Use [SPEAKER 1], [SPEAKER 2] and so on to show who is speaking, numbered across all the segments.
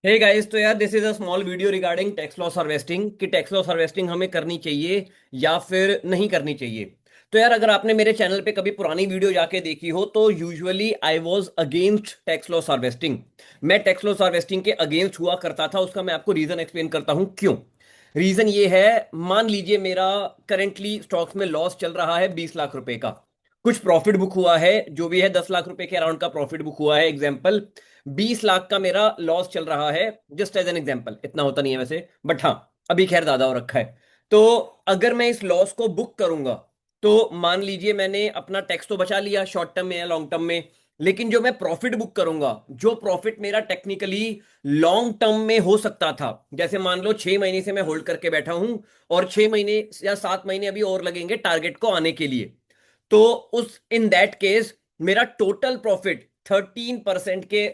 [SPEAKER 1] Hey guys, तो यार this is a small video regarding tax loss harvesting कि tax loss harvesting हमें करनी चाहिए या फिर नहीं करनी चाहिए। तो यार अगर आपने मेरे चैनल पे कभी पुरानी वीडियो जाके देखी हो तो usually I was against tax loss harvesting. मैं टैक्स लॉस हार्वेस्टिंग के अगेंस्ट हुआ करता था। उसका मैं आपको रीजन एक्सप्लेन करता हूं क्यों। रीजन ये है, मान लीजिए मेरा करेंटली स्टॉक्स में लॉस चल रहा है 20 लाख रुपए का। कुछ प्रॉफिट बुक हुआ है, जो भी है 10 लाख रुपए के अराउंड का प्रॉफिट बुक हुआ है। एग्जाम्पल, 20 लाख का मेरा लॉस चल रहा है। जस्ट एज एन एग्जाम्पल, इतना होता नहीं है वैसे, बट हाँ अभी खैर ज्यादा हो रखा है। तो अगर मैं इस लॉस को बुक करूंगा तो मान लीजिए मैंने अपना टैक्स तो बचा लिया शॉर्ट टर्म में या लॉन्ग टर्म में। लेकिन जो मैं प्रॉफिट बुक करूंगा, जो प्रॉफिट मेरा टेक्निकली लॉन्ग टर्म में हो सकता था, जैसे मान लो 6 महीने से मैं होल्ड करके बैठा हूं और 6 महीने या 7 महीने अभी और लगेंगे टारगेट को आने के लिए, तो उस इन दैट केस मेरा टोटल प्रॉफिट 13% के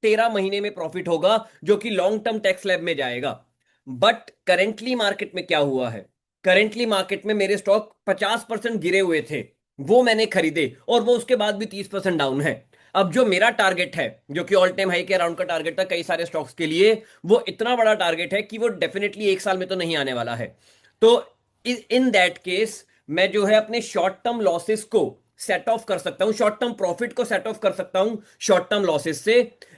[SPEAKER 1] 13 महीने में प्रॉफिट होगा, जो कि लॉन्ग टर्म टैक्स स्लैब में जाएगा। बट करेंटली मार्केट में क्या हुआ है, करेंटली मार्केट में मेरे स्टॉक 50% गिरे हुए थे, वो मैंने खरीदे और वो उसके बाद भी 30% डाउन है। अब जो मेरा टारगेट है, जो कि ऑल टाइम हाई के अराउंड का टारगेट था कई सारे स्टॉक्स के लिए, वो इतना बड़ा टारगेट है कि वो डेफिनेटली एक साल में तो नहीं आने वाला है। तो इन दैट केस मैं जो है अपने शॉर्ट टर्म लॉसेस को सेट ऑफ कर सकता हूं, शॉर्ट टर्म प्रॉफिट को सेट ऑफ कर सकता हूं शॉर्ट टर्म लॉसेस से।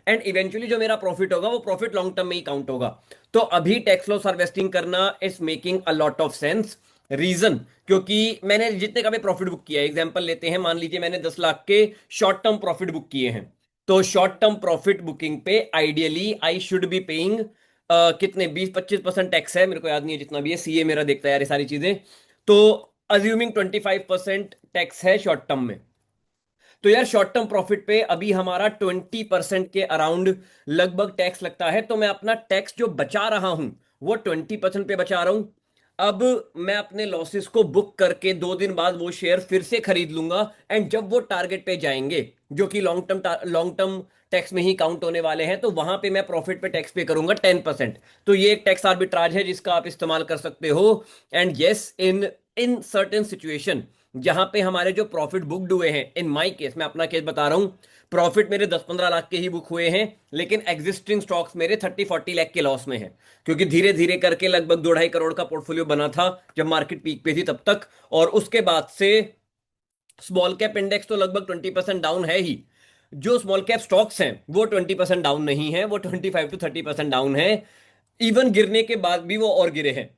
[SPEAKER 1] एंड इवेंचुअली जो मेरा प्रॉफिट होगा वो प्रॉफिट लॉन्ग टर्म में ही काउंट होगा। तो अभी टैक्स लॉस हार्वेस्टिंग करना is making a lot of sense. Reason, क्योंकि मैंने जितने का भी प्रॉफिट बुक किया है, एग्जांपल लेते हैं, मान लीजिए मैंने 10 लाख के शॉर्ट टर्म प्रॉफिट बुक किए हैं। तो शॉर्ट टर्म प्रॉफिट बुकिंग पे ideally I should be paying कितने 20-25% टैक्स है, मेरे को याद नहीं है, जितना भी है सीए मेरा देखता है यार ये सारी चीजें। तो अज्यूमिंग 25% टैक्स है शॉर्ट टर्म में। तो यार शॉर्ट टर्म प्रॉफिट पे अभी हमारा 20% के अराउंड लगभग टैक्स लगता है। तो मैं अपना टैक्स जो बचा रहा हूं वो 20% पे बचा रहा हूं। अब मैं अपने लॉसेस को बुक करके 2 दिन बाद वो शेयर फिर से खरीद लूंगा। एंड जब वो टारगेट पे जाएंगे, जो कि लॉन्ग टर्म टैक्स में ही काउंट होने वाले हैं, तो वहां पे मैं प्रॉफिट पे टैक्स पे करूंगा 10%। तो ये एक टैक्स आर्बिट्राज है जिसका आप इस्तेमाल कर सकते हो। And yes, in in certain situation जहां पे हमारे जो प्रॉफिट बुकड हुए हैं, इन माय केस, मैं अपना केस बता रहा हूं, प्रॉफिट मेरे 10-15 लाख के ही बुक हुए हैं, लेकिन एग्जिस्टिंग स्टॉक्स मेरे 30-40 लाख के लॉस में हैं। क्योंकि धीरे धीरे करके लगभग 2-2.5 करोड़ का पोर्टफोलियो बना था जब मार्केट पीक पे थी तब तक। और उसके बाद से स्मॉल कैप इंडेक्स तो लगभग 20% डाउन है ही। जो स्मॉल कैप स्टॉक्स हैं वो 20% डाउन नहीं है, वो 25-30% डाउन है। इवन गिरने के बाद भी वो और गिरे हैं।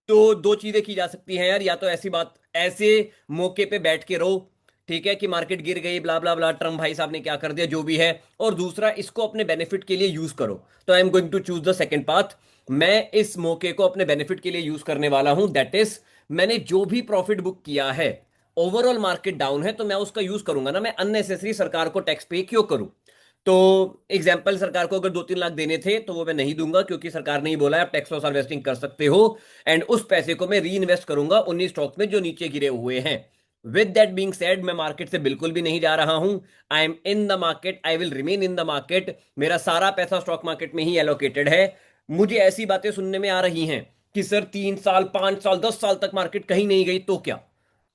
[SPEAKER 1] तो दो चीजें की जा सकती हैं यार, या तो ऐसी बात, ऐसे मौके पे बैठ के रहो, ठीक है, कि मार्केट गिर गई, ब्ला ब्ला ब्ला, ट्रम्प भाई साहब ने क्या कर दिया, जो भी है। और दूसरा, इसको अपने बेनिफिट के लिए यूज करो। तो I am going to choose the second path. मैं इस मौके को अपने बेनिफिट के लिए यूज करने वाला हूं। दैट इज, मैंने जो भी प्रॉफिट बुक किया है, ओवरऑल मार्केट डाउन है तो मैं उसका यूज करूंगा ना। मैं अननेसेसरी सरकार को टैक्स पे क्यों करूं। तो एग्जाम्पल, सरकार को अगर 2-3 लाख देने थे तो वो मैं नहीं दूंगा, क्योंकि सरकार ने ही बोला है आप टैक्स लॉस हार्वेस्टिंग कर सकते हो। एंड उस पैसे को मैं री इन्वेस्ट करूंगा उन्हीं स्टॉक्स में जो नीचे गिरे हुए हैं। विद दैट बीइंग सेड, मैं मार्केट से बिल्कुल भी नहीं जा रहा हूं। I am in the market, I will remain in the market. मेरा सारा पैसा स्टॉक मार्केट में ही एलोकेटेड है। मुझे ऐसी बातें सुनने में आ रही हैं कि सर 3 साल, 5 साल, 10 साल तक मार्केट कहीं नहीं गई तो क्या।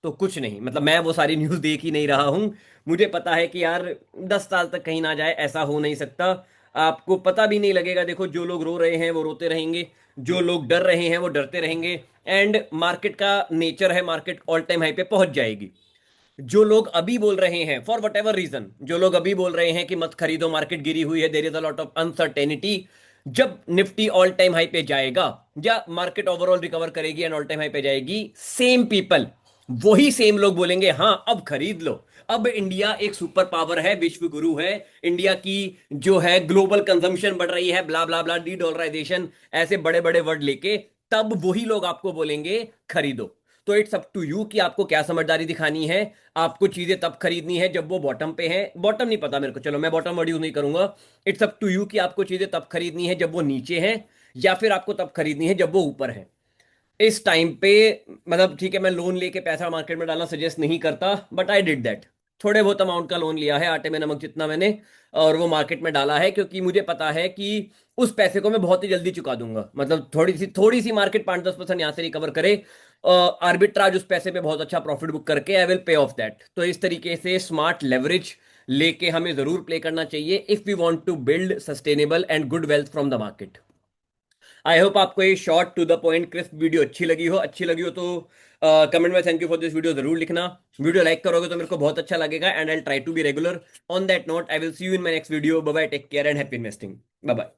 [SPEAKER 1] तो कुछ नहीं, मतलब मैं वो सारी न्यूज़ देख ही नहीं रहा हूं। मुझे पता है कि यार 10 साल तक कहीं ना जाए, ऐसा हो नहीं सकता। आपको पता भी नहीं लगेगा। देखो, जो लोग रो रहे हैं वो रोते रहेंगे, जो लोग डर रहे हैं वो डरते रहेंगे। एंड मार्केट का नेचर है, मार्केट ऑल टाइम हाई पे पहुंच जाएगी। जो लोग अभी बोल रहे हैं फॉर वट एवर रीजन, जो लोग अभी बोल रहे हैं कि मत खरीदो, मार्केट गिरी हुई है, there is a lot of uncertainty, जब निफ्टी ऑल टाइम हाई पे जाएगा या मार्केट ओवरऑल रिकवर करेगी एंड ऑल टाइम हाई पे जाएगी, सेम पीपल, वही सेम लोग बोलेंगे हाँ अब खरीद लो। अब इंडिया एक सुपर पावर है, विश्व गुरु है। इंडिया की जो है ग्लोबल कंजम्पशन बढ़ रही है, ब्ला ब्ला ब्ला, डी डॉलराइजेशन, ऐसे बड़े बड़े वर्ड लेके, तब वही लोग आपको बोलेंगे खरीदो। तो इट्स अप टू यू कि आपको क्या समझदारी दिखानी है। आपको चीजें तब खरीदनी है जब वो बॉटम पे है, बॉटम नहीं पता मेरे को, चलो मैं बॉटम वर्ड यूज नहीं करूंगा। इट्स अप टू यू कि आपको चीजें तब खरीदनी है जब वो नीचे है, या फिर आपको तब खरीदनी है जब वो ऊपर है। इस टाइम पे, मतलब ठीक है, मैं लोन लेके पैसा मार्केट में डालना सजेस्ट नहीं करता, बट आई डिड दैट। थोड़े बहुत अमाउंट का लोन लिया है, आटे में नमक जितना मैंने, और वो मार्केट में डाला है, क्योंकि मुझे पता है कि उस पैसे को मैं बहुत ही जल्दी चुका दूंगा। मतलब थोड़ी सी मार्केट 5-10% यहां से रिकवर करे, आर्बिट्राज उस पैसे पे बहुत अच्छा प्रॉफिट बुक करके I will pay of that. तो इस तरीके से स्मार्ट लेवरेज लेके हमें जरूर प्ले करना चाहिए if we want to build sustainable and good wealth from the market. I hope आपको ये short to the point crisp video अच्छी लगी हो तो कमेंट में thank you for this video जरूर लिखना। वीडियो लाइक करोगे तो मेरे को बहुत अच्छा लगेगा and I try to be regular. On that note I will see you in my next video. Bye bye, take care and happy investing. Bye bye.